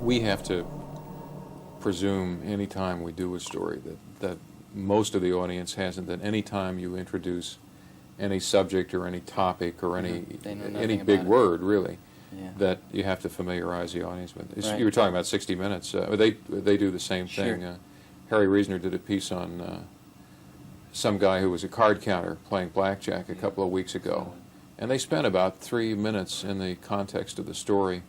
we have to presume any time we do a story that most of the audience hasn't, that any time you introduce any subject or any topic or any big word, really, that you have to familiarize the audience with. Right. You were talking about 60 Minutes. They do the same thing. Sure. Harry Reasoner did a piece on some guy who was a card counter playing blackjack a couple of weeks ago, and they spent about 3 minutes in the context of the story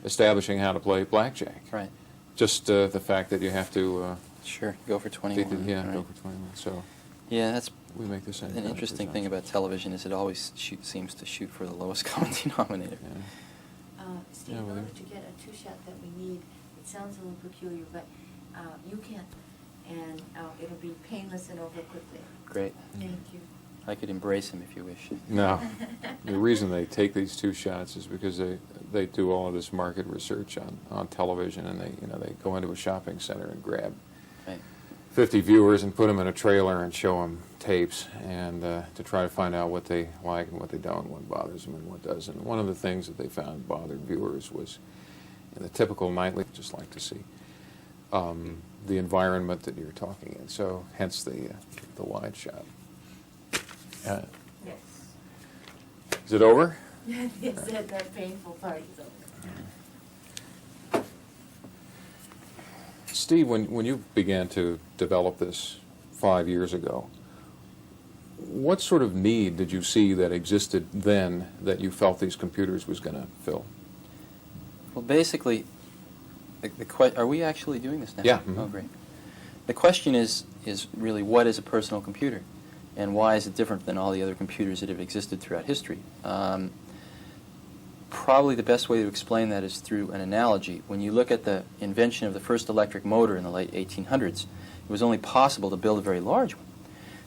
establishing how to play blackjack. Right. Just the fact that you have to... sure, go for 21. Yeah, right. go for 21. So yeah, that's we make the same. an interesting thing about television is it always seems to shoot for the lowest common denominator. Yeah. Steve, in order to get a two-shot that we need, it sounds a little peculiar, but you can, and it'll be painless and over quickly. Great. Thank you. I could embrace him if you wish. No, the reason they take these two shots is because they do all of this market research on television, and they go into a shopping center and grab Right. 50 viewers and put them in a trailer and show them tapes, and to try to find out what they like and what they don't, what bothers them and what doesn't. One of the things that they found bothered viewers was, in the typical nightly, just like to see the environment that you're talking in. So hence the wide shot. Yes. Is it over? Yes, that painful part is over. Steve, when you began to develop this 5 years ago, what sort of need did you see that existed then that you felt these computers was going to fill? Well, basically, are we actually doing this now? Yeah. Mm-hmm. Oh, great. The question is really, what is a personal computer? And why is it different than all the other computers that have existed throughout history? Probably the best way to explain that is through an analogy. When you look at the invention of the first electric motor in the late 1800s, it was only possible to build a very large one.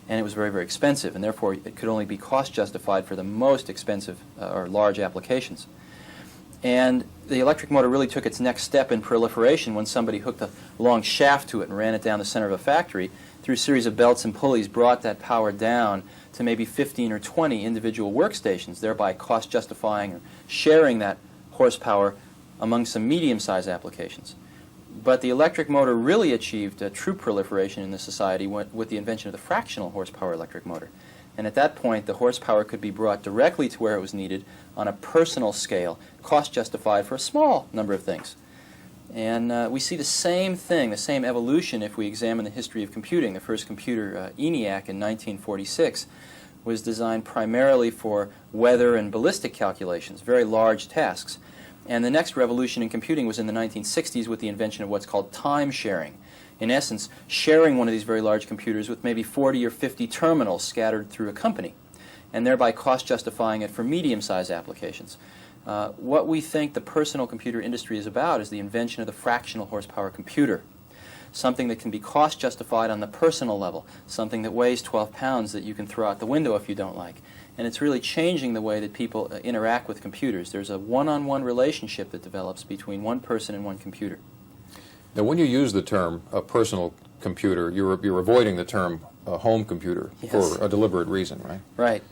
And it was very, very expensive, and therefore it could only be cost justified for the most expensive or large applications. And the electric motor really took its next step in proliferation when somebody hooked a long shaft to it and ran it down the center of a factory, through a series of belts and pulleys, brought that power down to maybe 15 or 20 individual workstations, thereby cost justifying or sharing that horsepower among some medium-sized applications. But the electric motor really achieved a true proliferation in the society with the invention of the fractional horsepower electric motor. And at that point, the horsepower could be brought directly to where it was needed on a personal scale, cost justified for a small number of things. And we see the same thing, the same evolution, if we examine the history of computing. The first computer, ENIAC, in 1946, was designed primarily for weather and ballistic calculations, very large tasks. And the next revolution in computing was in the 1960s with the invention of what's called time sharing. In essence, sharing one of these very large computers with maybe 40 or 50 terminals scattered through a company, and thereby cost justifying it for medium-sized applications. What we think the personal computer industry is about is the invention of the fractional horsepower computer, something that can be cost justified on the personal level, something that weighs 12 pounds that you can throw out the window if you don't like. And it's really changing the way that people interact with computers. There's a one-on-one relationship that develops between one person and one computer. Now, when you use the term a personal computer, you're avoiding the term a home computer. Yes. For a deliberate reason, right? Right.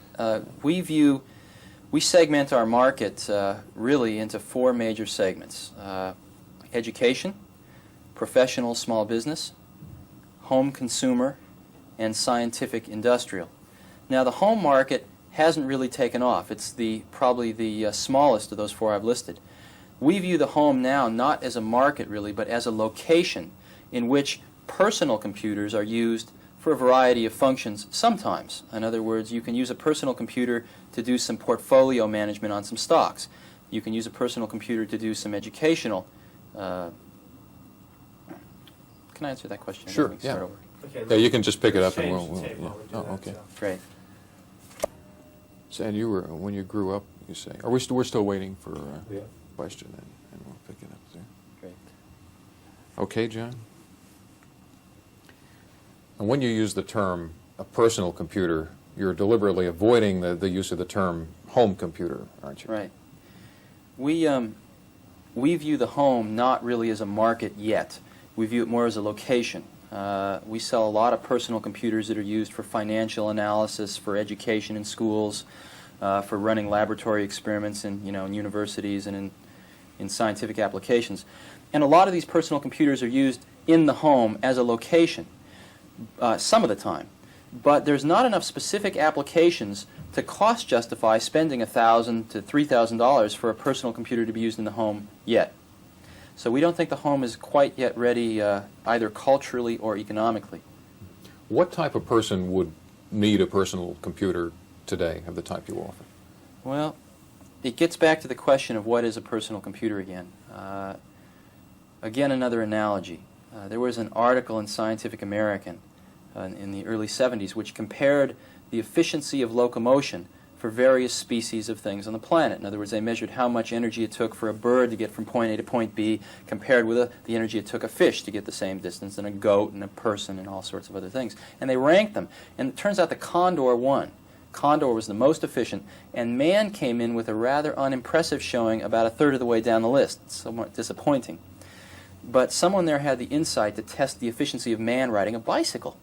We segment our market really into four major segments: education, professional small business, home consumer, and scientific industrial. Now, the home market hasn't really taken off. It's probably the smallest of those four I've listed. We view the home now not as a market really, but as a location in which personal computers are used for a variety of functions sometimes. In other words, you can use a personal computer to do some portfolio management on some stocks. You can use a personal computer to do some educational. Can I answer that question? Sure, yeah. Okay, yeah, you can just pick it up and we'll yeah. Oh, okay. Great. So, and you were, when you grew up, you say, we're still waiting for question, and we'll pick it up there. Great. Okay, John? And when you use the term a personal computer, you're deliberately avoiding the use of the term home computer, aren't you? Right. We view the home not really as a market yet. We view it more as a location. We sell a lot of personal computers that are used for financial analysis, for education in schools, for running laboratory experiments in universities and in in scientific applications. And a lot of these personal computers are used in the home as a location some of the time. But there's not enough specific applications to cost justify spending $1,000 to $3,000 for a personal computer to be used in the home yet. So we don't think the home is quite yet ready either culturally or economically. What type of person would need a personal computer today of the type you offer? Well, it gets back to the question of what is a personal computer again. Again, another analogy. There was an article in Scientific American in the early 70s which compared the efficiency of locomotion for various species of things on the planet. In other words, they measured how much energy it took for a bird to get from point A to point B compared with the energy it took a fish to get the same distance, and a goat and a person and all sorts of other things. And they ranked them. And it turns out the condor won. Condor was the most efficient, and man came in with a rather unimpressive showing about a third of the way down the list. Somewhat disappointing. But someone there had the insight to test the efficiency of man riding a bicycle.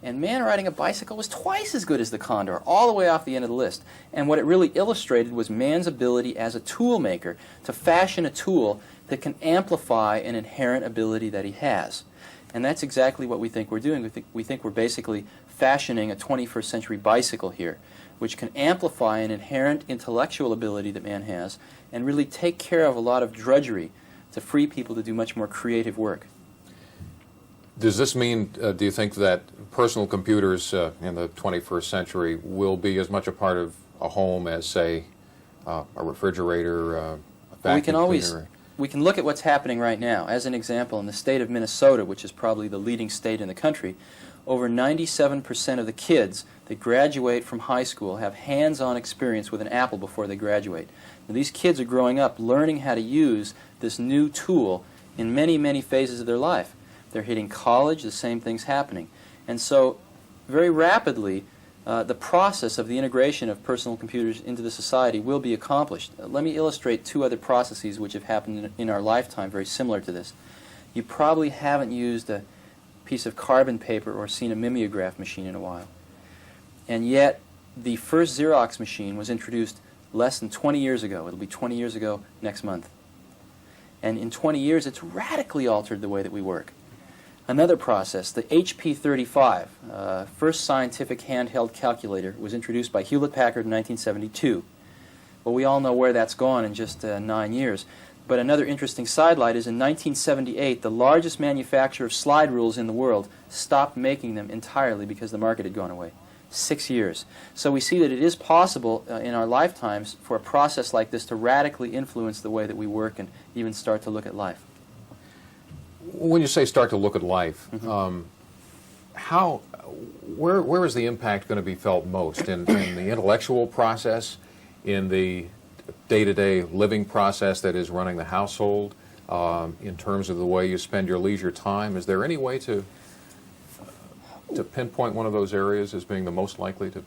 And man riding a bicycle was twice as good as the condor, all the way off the end of the list. And what it really illustrated was man's ability as a tool maker to fashion a tool that can amplify an inherent ability that he has. And that's exactly what we think we're doing. We think we're basically fashioning a 21st century bicycle here, which can amplify an inherent intellectual ability that man has and really take care of a lot of drudgery to free people to do much more creative work. Does this mean, do you think, that personal computers in the 21st century will be as much a part of a home as, say, a refrigerator, a vacuum cleaner? We can look at what's happening right now. As an example, in the state of Minnesota, which is probably the leading state in the country, over 97% of the kids that graduate from high school have hands-on experience with an Apple before they graduate. Now, these kids are growing up learning how to use this new tool in many, many phases of their life. They're hitting college, the same thing's happening. And so, very rapidly, the process of the integration of personal computers into the society will be accomplished. Let me illustrate two other processes which have happened in our lifetime very similar to this. You probably haven't used a piece of carbon paper or seen a mimeograph machine in a while. And yet, the first Xerox machine was introduced less than 20 years ago. It'll be 20 years ago next month. And in 20 years, it's radically altered the way that we work. Another process, the HP 35, first scientific handheld calculator, was introduced by Hewlett-Packard in 1972. Well, we all know where that's gone in just 9 years. But another interesting sidelight is in 1978, the largest manufacturer of slide rules in the world stopped making them entirely because the market had gone away. 6 years. So we see that it is possible in our lifetimes for a process like this to radically influence the way that we work and even start to look at life. When you say start to look at life, where is the impact going to be felt most? In the intellectual process, in the day-to-day living process that is running the household, in terms of the way you spend your leisure time? Is there any way to pinpoint one of those areas as being the most likely to?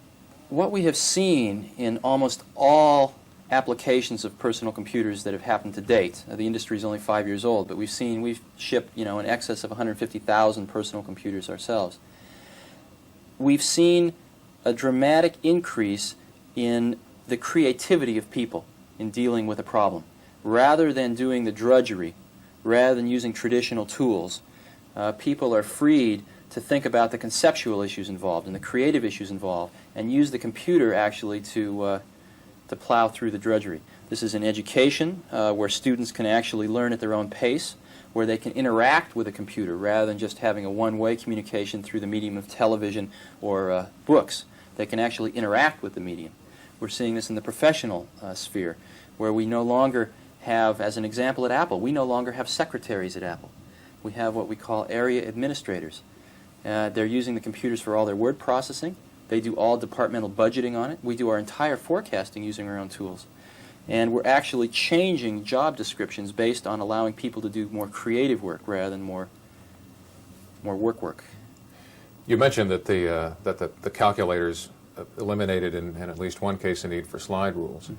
What we have seen in almost all applications of personal computers that have happened to date. The industry is only 5 years old, but we've shipped, in excess of 150,000 personal computers ourselves. We've seen a dramatic increase in the creativity of people in dealing with a problem. Rather than doing the drudgery, rather than using traditional tools, people are freed to think about the conceptual issues involved and the creative issues involved, and use the computer actually to plow through the drudgery. This is in education, where students can actually learn at their own pace, where they can interact with a computer rather than just having a one-way communication through the medium of television or books. They can actually interact with the medium. We're seeing this in the professional sphere, where we no longer have, as an example at Apple, we no longer have secretaries at Apple. We have what we call area administrators. They're using the computers for all their word processing. They do all departmental budgeting on it. We do our entire forecasting using our own tools. And we're actually changing job descriptions based on allowing people to do more creative work rather than more work. You mentioned that the calculators eliminated in at least one case the need for slide rules,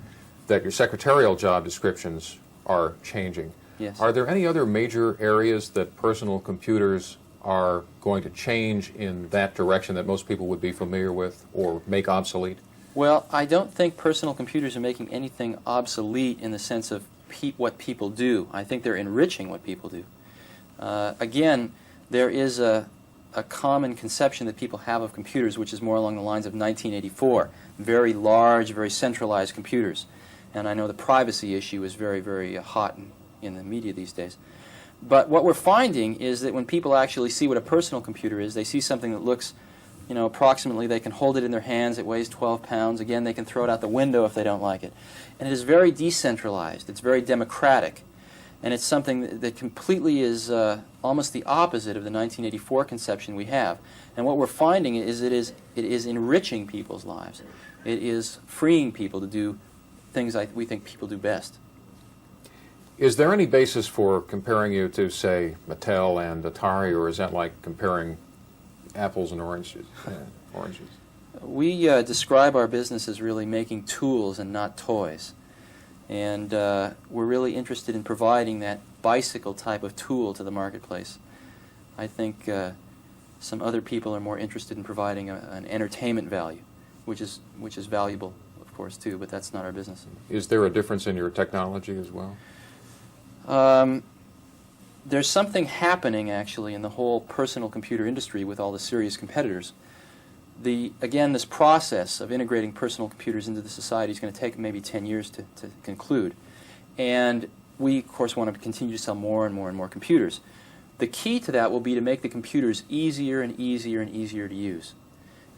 that your secretarial job descriptions are changing. Yes. Are there any other major areas that personal computers are going to change in that direction that most people would be familiar with or make obsolete? Well, I don't think personal computers are making anything obsolete in the sense of what people do. I think they're enriching what people do. Again, there is a common conception that people have of computers, which is more along the lines of 1984. Very large, very centralized computers. And I know the privacy issue is very, very hot in the media these days. But what we're finding is that when people actually see what a personal computer is, they see something that looks, approximately, they can hold it in their hands, it weighs 12 pounds. Again, they can throw it out the window if they don't like it. And it is very decentralized. It's very democratic. And it's something that completely is almost the opposite of the 1984 conception we have. And what we're finding is it is enriching people's lives. It is freeing people to do things we think people do best. Is there any basis for comparing you to, say, Mattel and Atari, or is that like comparing apples and oranges? We describe our business as really making tools and not toys. And we're really interested in providing that bicycle type of tool to the marketplace. I think some other people are more interested in providing an entertainment value, which is valuable, of course, too, but that's not our business. Is there a difference in your technology as well? There's something happening, actually, in the whole personal computer industry with all the serious competitors. Again, this process of integrating personal computers into the society is going to take maybe 10 years to conclude. And we, of course, want to continue to sell more and more and more computers. The key to that will be to make the computers easier and easier and easier to use.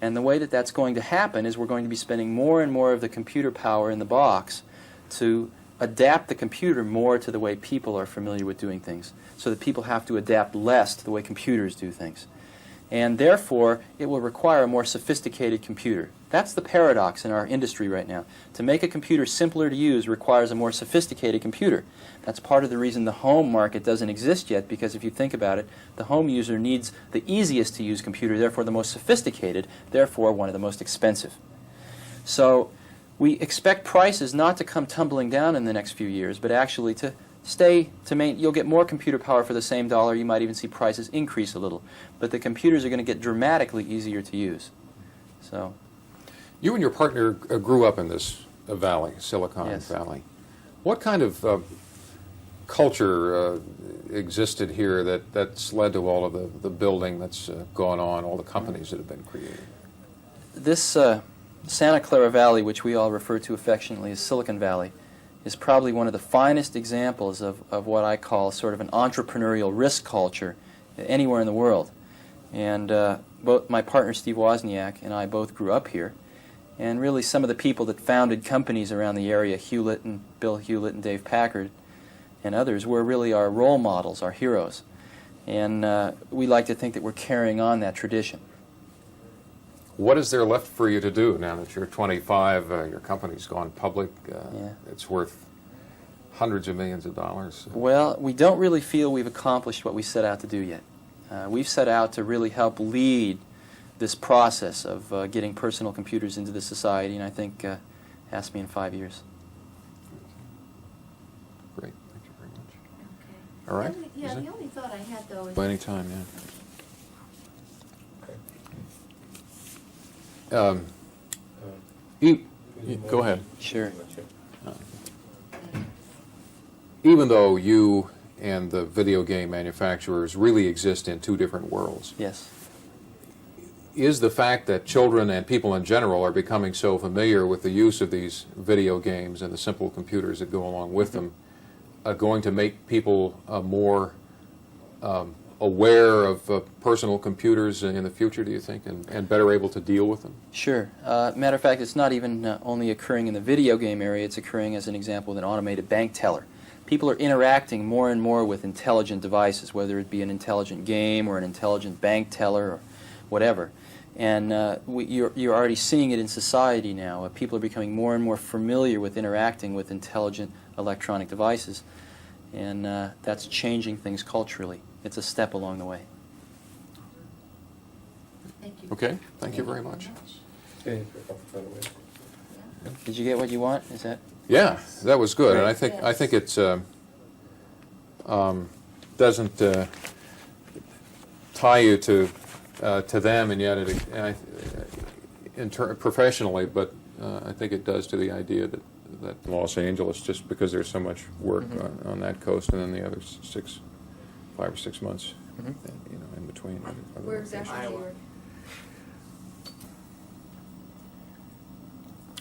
And the way that that's going to happen is we're going to be spending more and more of the computer power in the box to adapt the computer more to the way people are familiar with doing things, so that people have to adapt less to the way computers do things. And therefore, it will require a more sophisticated computer. That's the paradox in our industry right now. To make a computer simpler to use requires a more sophisticated computer. That's part of the reason the home market doesn't exist yet, because if you think about it, the home user needs the easiest to use computer, therefore the most sophisticated, therefore one of the most expensive. So we expect prices not to come tumbling down in the next few years, but actually to you'll get more computer power for the same dollar. You might even see prices increase a little. But the computers are going to get dramatically easier to use. So, you and your partner grew up in this valley, Silicon Yes. Valley. What kind of culture existed here that's led to all of the building that's gone on, all the companies that have been created? this Santa Clara Valley, which we all refer to affectionately as Silicon Valley, is probably one of the finest examples of what I call sort of an entrepreneurial risk culture anywhere in the world. And both my partner Steve Wozniak and I both grew up here. And really some of the people that founded companies around the area, Hewlett and Bill Hewlett and Dave Packard and others, were really our role models, our heroes. And we like to think that we're carrying on that tradition. What is there left for you to do now that you're 25, your company's gone public, it's worth hundreds of millions of dollars? Well, we don't really feel we've accomplished what we set out to do yet. We've set out to really help lead this process of getting personal computers into the society, and I think ask me in 5 years. Great, thank you very much. Okay. All right? The only thought I had, though, is... By any time, yeah. Go ahead. Sure. Even though you and the video game manufacturers really exist in two different worlds, Yes. is the fact that children and people in general are becoming so familiar with the use of these video games and the simple computers that go along with them going to make people more aware of personal computers in the future, do you think, and better able to deal with them? Sure. Matter of fact, it's not even only occurring in the video game area, it's occurring, as an example, with an automated bank teller. People are interacting more and more with intelligent devices, whether it be an intelligent game or an intelligent bank teller or whatever. And you're already seeing it in society now. People are becoming more and more familiar with interacting with intelligent electronic devices. And that's changing things culturally. It's a step along the way. Thank you. Okay, thank you very much. Yeah. Did you get what you want? Is that? Yeah, that was good, and I Yes. think it's doesn't tie you to them, and yet it professionally, but I think it does to the idea that Los Angeles, just because there's so much work on that coast, and then the other 5 or 6 months, you know, in between. Other Where locations. exactly Iowa. you're?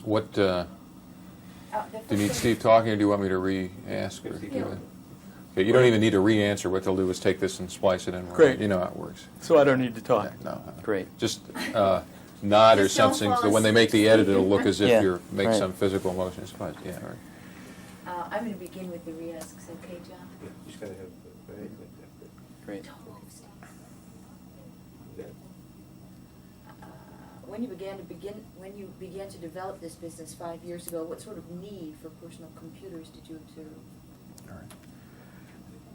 What, The do you need first Steve talking, or do you want me to re-ask? Or do Yeah. Okay, you don't even need to re-answer. What they'll do is take this and splice it in. Great. You know how it works. So I don't need to talk. No. Great. Just nod or Just don't something, fall so when they make the asleep. edit, it'll look as if Yeah, you're make right. some physical motion. It's fine. Yeah, all right. I'm going to begin with the re-asks, okay, John? Just gotta have, Great. When you began to develop this business 5 years ago, what sort of need for personal computers did you observe? All right.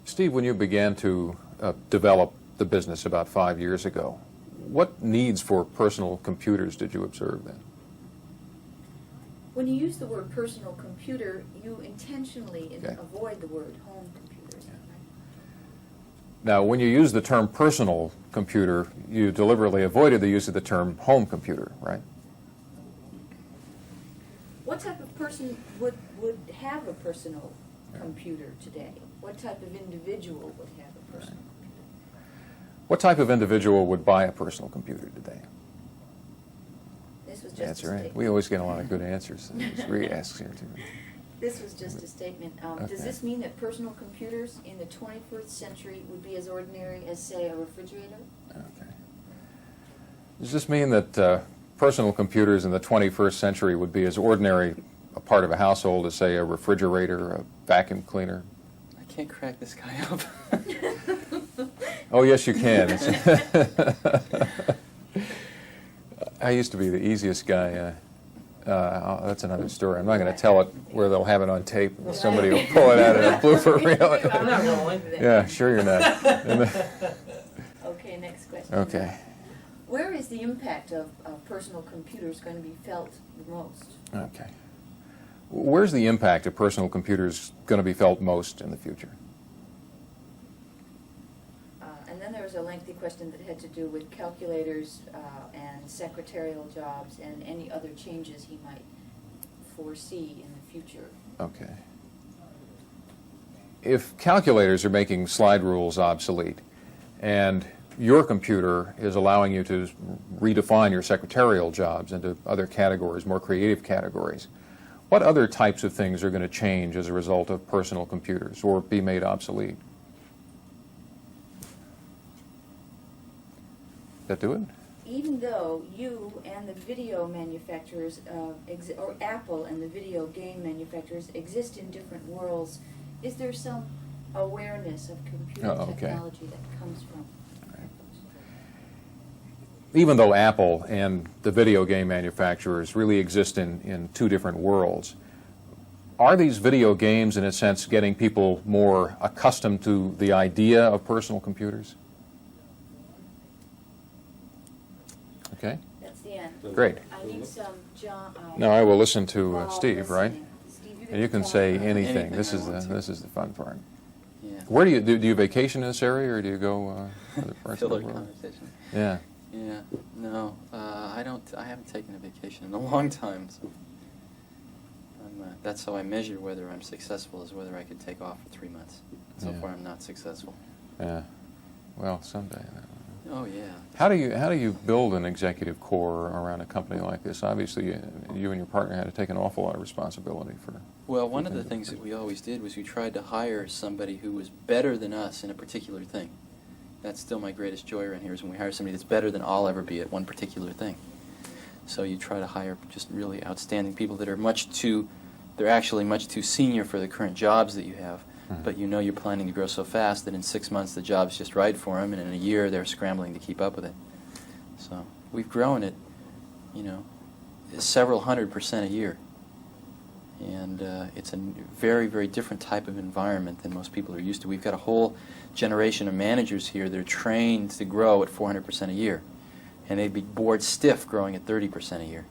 Steve, when you began to develop the business about 5 years ago, what needs for personal computers did you observe then? When you use the word personal computer, you intentionally Okay. avoid the word home computer, is that right? Now, when you use the term personal computer, you deliberately avoided the use of the term home computer, right? What type of person would have a personal computer today? What type of individual would have a personal computer? What type of individual would buy a personal computer today? This was just That's a right. statement. We always get a lot of good answers. There's re-asks here, too. This was just a statement. Okay. Does this mean that personal computers in the 21st century would be as ordinary as, say, a refrigerator? Okay. Does this mean that personal computers in the 21st century would be as ordinary a part of a household as, say, a refrigerator, a vacuum cleaner? I can't crack this guy up. Oh, yes, you can. I used to be the easiest guy. That's another story. I'm not going to tell it where they'll have it on tape. Somebody will pull it out of a blooper reel. I'm not rolling. Yeah, sure you're not. Okay, next question. Okay. Where is the impact of personal computers going to be felt the most? Okay. Where's the impact of personal computers going to be felt most in the future? And then there was a lengthy question that had to do with calculators and secretarial jobs and any other changes he might foresee in the future. Okay. If calculators are making slide rules obsolete, and your computer is allowing you to redefine your secretarial jobs into other categories, more creative categories, what other types of things are going to change as a result of personal computers or be made obsolete? That do it? Even though you and the video manufacturers, or Apple and the video game manufacturers exist in different worlds, is there some awareness of computer Oh, okay. technology that comes from? Even though Apple and the video game manufacturers really exist in two different worlds, are these video games, in a sense, getting people more accustomed to the idea of personal computers? Okay. That's the end. Great. I need some John. Now I will listen to Paul Steve, right? listening. Steve, And you can say talk. anything. Anything This I is want to. this is the fun part. Yeah. Where do you vacation in this area, or do you go other parts of the Filler world? conversation. Yeah. Yeah. No, I don't. I haven't taken a vacation in a long time. So that's how I measure whether I'm successful, is whether I could take off for 3 months. So Yeah. far, I'm not successful. Yeah. Well, someday. Oh yeah. How do you build an executive core around a company like this? Obviously, you and your partner had to take an awful lot of responsibility for. Well, one of the things that we always did was we tried to hire somebody who was better than us in a particular thing. That's still my greatest joy around here, is when we hire somebody that's better than I'll ever be at one particular thing. So you try to hire just really outstanding people that are they're actually much too senior for the current jobs that you have, but you know you're planning to grow so fast that in 6 months the job's just right for them, and in a year they're scrambling to keep up with it. So we've grown it, several 100% a year. And it's a very, very different type of environment than most people are used to. We've got a whole generation of managers here that are trained to grow at 400% a year. And they'd be bored stiff growing at 30% a year.